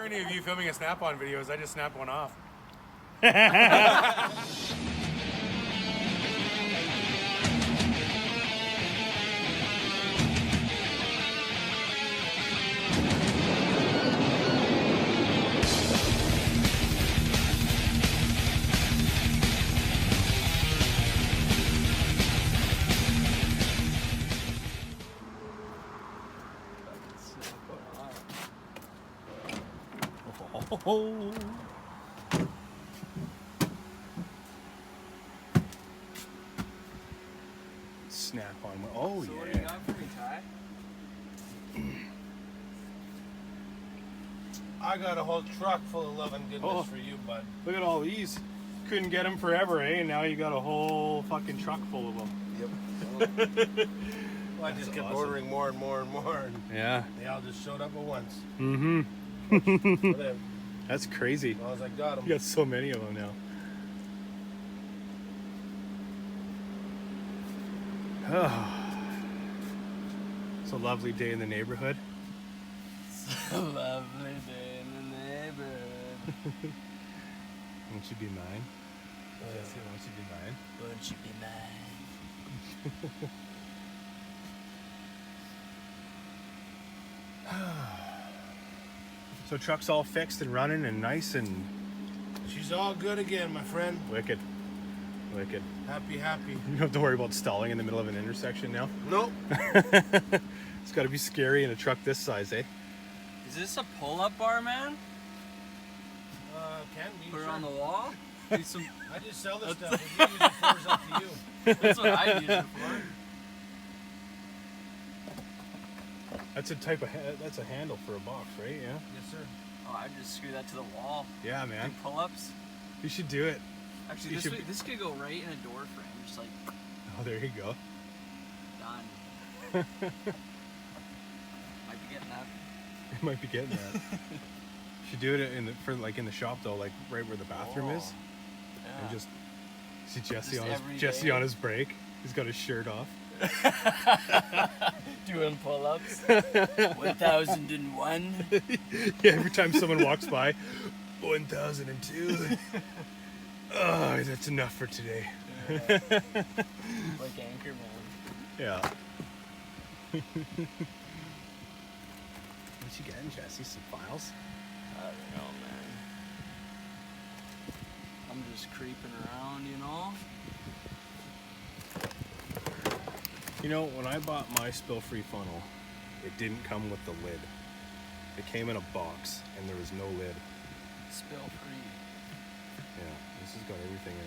irony of you filming a Snap-on video is I just snapped one off. Oh. Snap on. Oh, So yeah. what do you got for me, Ty? I got a whole truck full of love and goodness Oh. for you, bud. Look at all these. Couldn't get them forever, eh? And now you got a whole fucking truck full of them. Yep. Well, I just kept awesome. ordering more and more and more, and Yeah. they all just showed up at once. Mm-hmm. Whatever. That's crazy. As long as I got them. You got so many of them now. It's a lovely day in the neighborhood. Lovely day in the neighborhood. Won't you be mine? Jesse, won't you be mine? Won't you be mine? So truck's all fixed and running and nice and She's all good again, my friend. wicked. Wicked. Happy, happy. You don't have to worry about stalling in the middle of an intersection now. Nope. It's got to be scary in a truck this size, eh? Is this a pull-up bar, man? Can be. Put it sure. on the wall? Do some... I just sell this stuff. What you use it for is up to you. That's what I use it for. That's a type of that's a handle for a box, right? Yeah. Yes, sir. Oh, I just screw that to the wall. Yeah, Do man. pull-ups. You should do it. Actually, You this, should- this could go right in a door frame. Just like, Oh, there you go. done. Might be getting that. You might be getting that. You should do it in the shop though, like right where the bathroom is, Yeah. and just see Jesse Just on his every Jesse day. on his break. He's got his shirt off. Doing pull-ups. 1001. Yeah, every time someone walks by, 1002. Oh, that's enough for today. Like Anchorman. Yeah. What you getting, Jesse? Some files? I don't know, man. I'm just creeping around, you know? You know, when I bought my spill-free funnel, it didn't come with the lid. It came in a box, and there was no lid. Spill free. Yeah, this has got everything in it.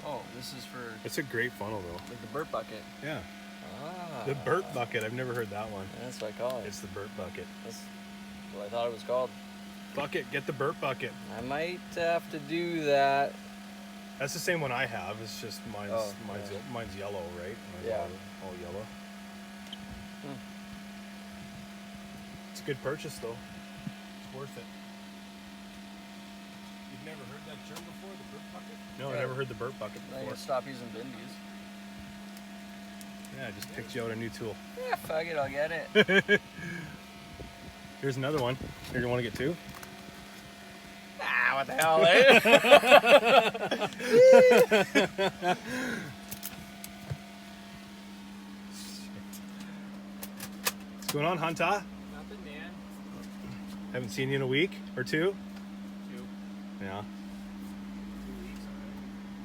Oh, this is for It's a great funnel, though. like the Burt bucket. Yeah. Ah. The Burt bucket. I've never heard that one. That's what I call it. It's the Burt bucket. That's what I thought it was called. Bucket. Get the Burt bucket. I might have to do that. That's the same one I have. It's just mine's Oh, yeah. mine's yellow, right? Mine's Yeah. all yellow. Hmm. It's a good purchase, though. It's worth it. You've never heard that term before, the Burt bucket? No, I Yeah. never heard the Burt bucket I need before. to stop using Bindies. Yeah, I just picked you out a new tool. Yeah, fuck it, I'll get it. Here's another one. Here, you want to get two? Ah, what the hell, eh? What's going on, Hunter? Nothing, man. Haven't seen you in a week or two. 2 Yeah. weeks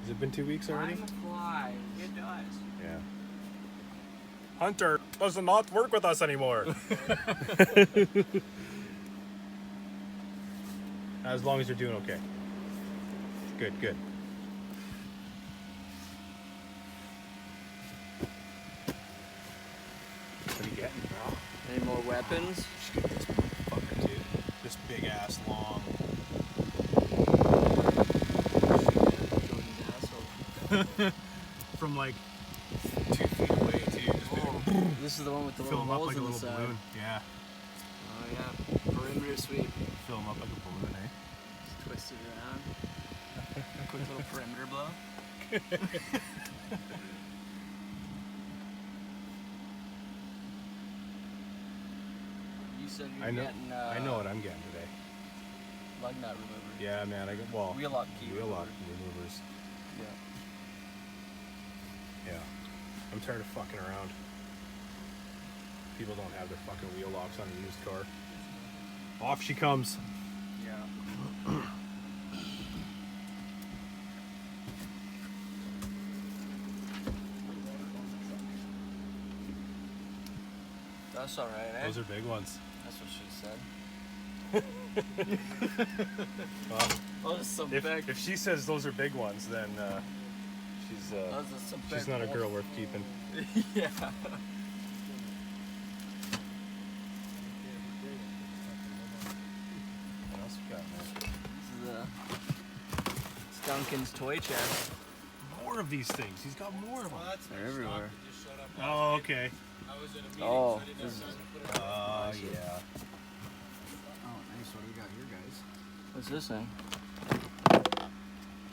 Has it been 2 weeks already? already. Time flies. It does. Yeah. Hunter does not work with us anymore. As long as you're doing okay. Good, good. What are you getting, bro? Any more weapons? Just get this motherfucker, dude. This big ass long. From like 2 feet away, too. Just be like, This is the one with the fill little him up holes like a in the little side. balloon. Yeah. Oh yeah, perimeter sweep. Fill him up like a balloon, eh? Just twist it around. Quick little perimeter blow. You said you're I know. getting. I know what I'm getting today. Lug nut remover. Yeah, man. I got Wheel lock key Wheel lock remover. removers. Yeah. Yeah. I'm tired of fucking around. People don't have their fucking wheel locks on a used car. Off she comes. Yeah. That's alright, eh? Those are big ones. That's what she said. Well, Those are some big. if she says those are big ones, then she's Those are some big she's not a ones. girl worth keeping. Yeah. What else we got, man? This is Duncan's toy chest. More of these things. He's got more of them. They're everywhere. Oh, okay. I was at a meeting, Oh, so I didn't this have is- time to put it on. Oh, yeah. Oh, nice. What do we got here, guys? What's this thing?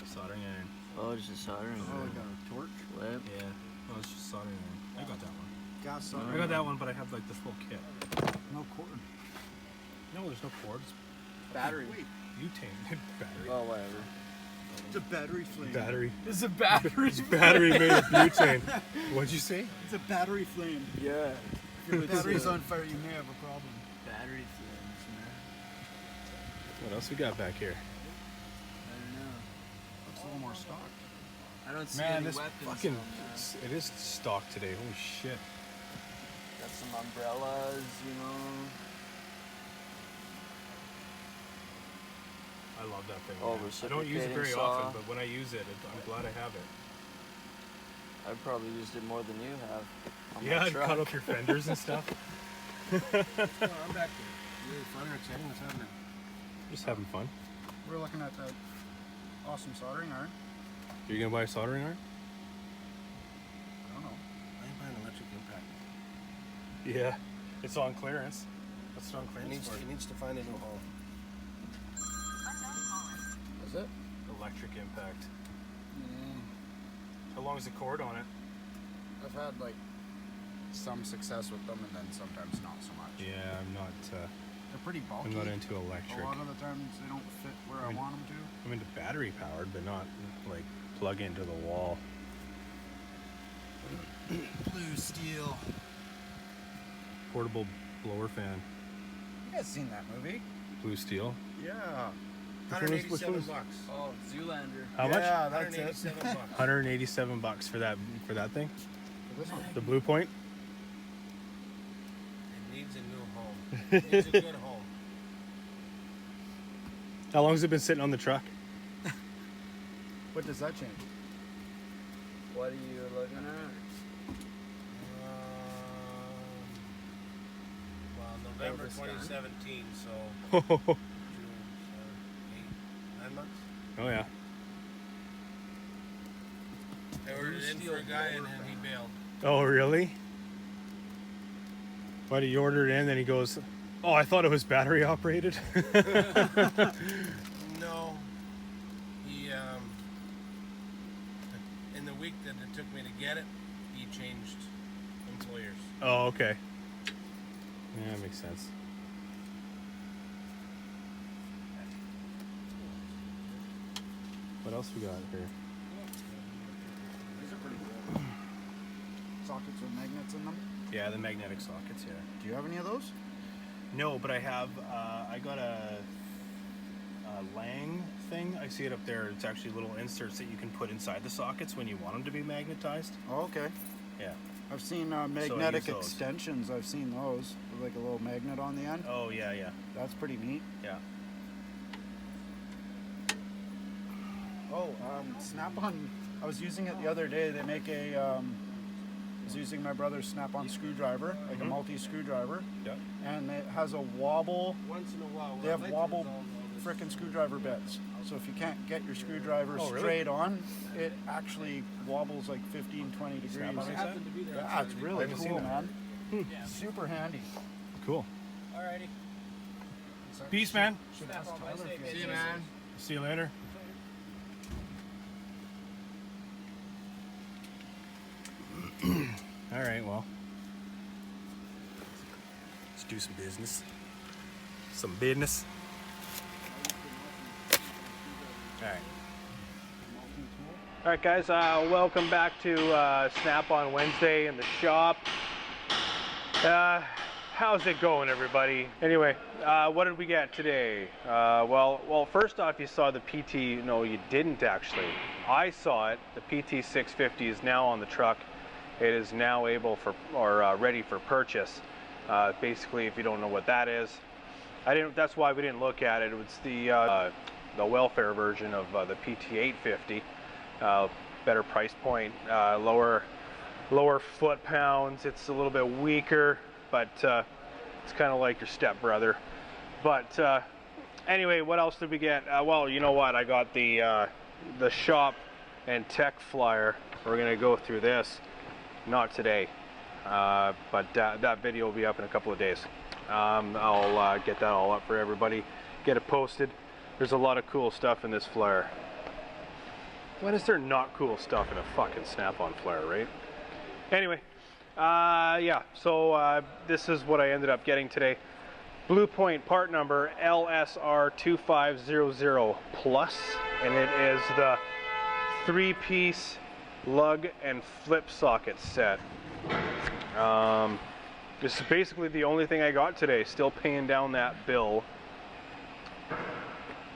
Soldering iron. Oh, it's just soldering. Oh, we got a torch. Flip. Yeah. Oh, it's just soldering iron. I got that one. Got some. I got that one, but I have like the full kit. No cord. No, there's no cords. Battery. Butane battery. Oh, whatever. It's a battery flame. Battery. It's a battery. It's battery made of butane. What'd you say? It's a battery flame. Yeah. If your battery's on fire, you may have a problem. Battery flames, man. What else we got back here? I don't know. Looks a little more stock. I don't see Man, any this weapons fucking on there. it is stock today. Holy shit. Got some umbrellas, you know. I love that thing. Oh, man. I don't use it very reciprocating often, saw. but when I use it, I'm glad I have it. I probably used it more than you have. On Yeah, my I'd truck. cut up your fenders and stuff. I'm back there. You fun or chatting? What's happening? Just having fun. We're looking at that awesome soldering iron. Are you gonna buy a soldering iron? I don't know. I ain't buying electric impact. Yeah. It's on clearance. What's it on He clearance needs, for? he needs to find a new home. Is it? Electric impact. How long is the cord on it? I've had like some success with them, and then sometimes not so much. Yeah, I'm not. They're pretty bulky. I'm not into A electric. lot of the times they don't fit where I want them to. I'm into battery powered, but not like plug into the wall. Blue steel. Portable blower fan. You guys seen that movie? Blue steel. Yeah. Which one is- which one 187 is- bucks. Oh, Zoolander. How much? Yeah, that's it. 187 bucks. $187 for that thing. For this one. The Blue Point. It needs a new home. It needs a good home. How long has it been sitting on the truck? What does that change? What are you looking at? Well, November Elvis Gunn. 2017, so Oh June, 7, 8, 9 months. yeah. They ordered it in for a guy and then he bailed. Oh really? But he ordered it in, then he goes, "Oh, I thought it was battery operated." No. He, in the week that it took me to get it, he changed employers. Oh, okay. Yeah, that makes sense. What else we got here? These are pretty cool. Sockets with magnets in them. Yeah, the magnetic sockets. Yeah. Do you have any of those? No, but I have. I got a Lang thing. I see it up there. It's actually little inserts that you can put inside the sockets when you want them to be magnetized. Oh, okay. Yeah. I've seen magnetic use those. extensions. I've seen those with like a little magnet on the end. Oh yeah, yeah, That's pretty neat. yeah. Oh, Snap-on. I was using it the other day. They make a. I was using my brother's Snap-on screwdriver, like a multi-screwdriver, Yeah. and it has a wobble. Once in a while, They have wobble frickin' screwdriver bits. So if you can't get your screwdriver Oh, really? straight on, it actually wobbles like 15, 20 degrees. Snap-on makes that? Yeah, it's really haven't seen cool, that. man. Super handy. Cool. Alrighty. Peace, man. Should ask Tyler if he See has you, man. See you later. All right, well, let's do some business. Some business. Okay. All right, guys, welcome back to Snap-on Wednesday in the shop. How's it going, everybody? Anyway, what did we get today? Well, first off, you saw the PT. No, you didn't actually. I saw it. The PT 650 is now on the truck. It is now able for or ready for purchase. Basically, if you don't know what that is, that's why we didn't look at it. It was the welfare version of the PT 850. Better price point, lower foot pounds. It's a little bit weaker, but it's kind of like your stepbrother. But anyway, what else did we get? Well, you know what? I got the shop and tech flyer. We're gonna go through this. Not today, but that video will be up in a couple of days. I'll get that all up for everybody, get it posted. There's a lot of cool stuff in this flyer. When is there not cool stuff in a fucking Snap-on flyer, right? Anyway, yeah, so this is what I ended up getting today. Blue Point part number LSR2500 Plus, and it is the 3-piece lug and flip socket set. This is basically the only thing I got today. Still paying down that bill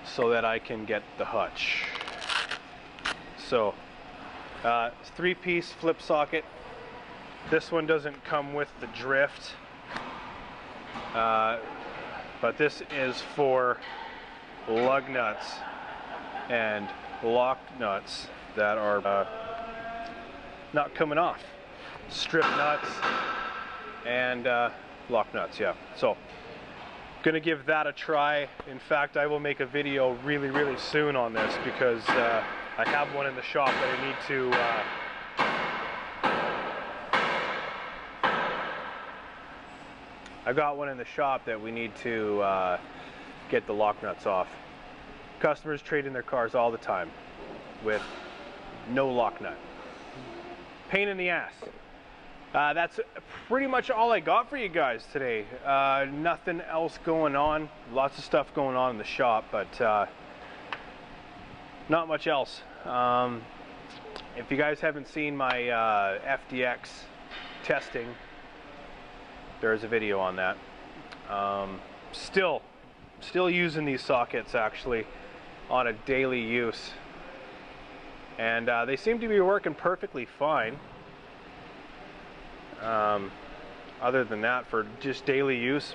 so that I can get the hutch. So, 3-piece flip socket. This one doesn't come with the drift, but this is for lug nuts and lock nuts that are not coming off. Strip nuts and lock nuts, yeah. So, gonna give that a try. In fact, I will make a video really soon on this because I have one in the shop that I need to I got one in the shop that we need to get the lock nuts off. Customers trade in their cars all the time with no lock nut. Pain in the ass. That's pretty much all I got for you guys today. Nothing else going on. Lots of stuff going on in the shop, but not much else. If you guys haven't seen my FDX testing, there's a video on that. Still using these sockets actually on a daily use, and they seem to be working perfectly fine. Other than that, for just daily use,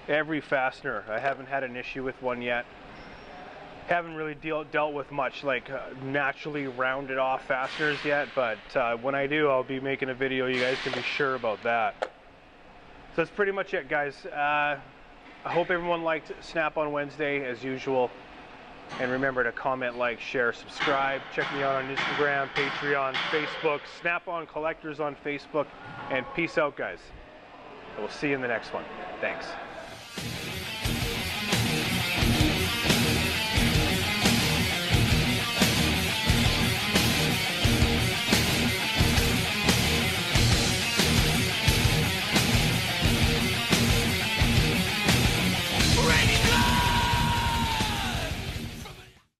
every fastener, I haven't had an issue with one yet. Haven't really dealt with much like naturally rounded off fasteners yet, but when I do, I'll be making a video. You guys can be sure about that. So that's pretty much it, guys. I hope everyone liked Snap-on Wednesday as usual. And remember to comment, like, share, subscribe. Check me out on Instagram, Patreon, Facebook, Snap-on Collectors on Facebook. And peace out, guys. We'll see you in the next one. Thanks.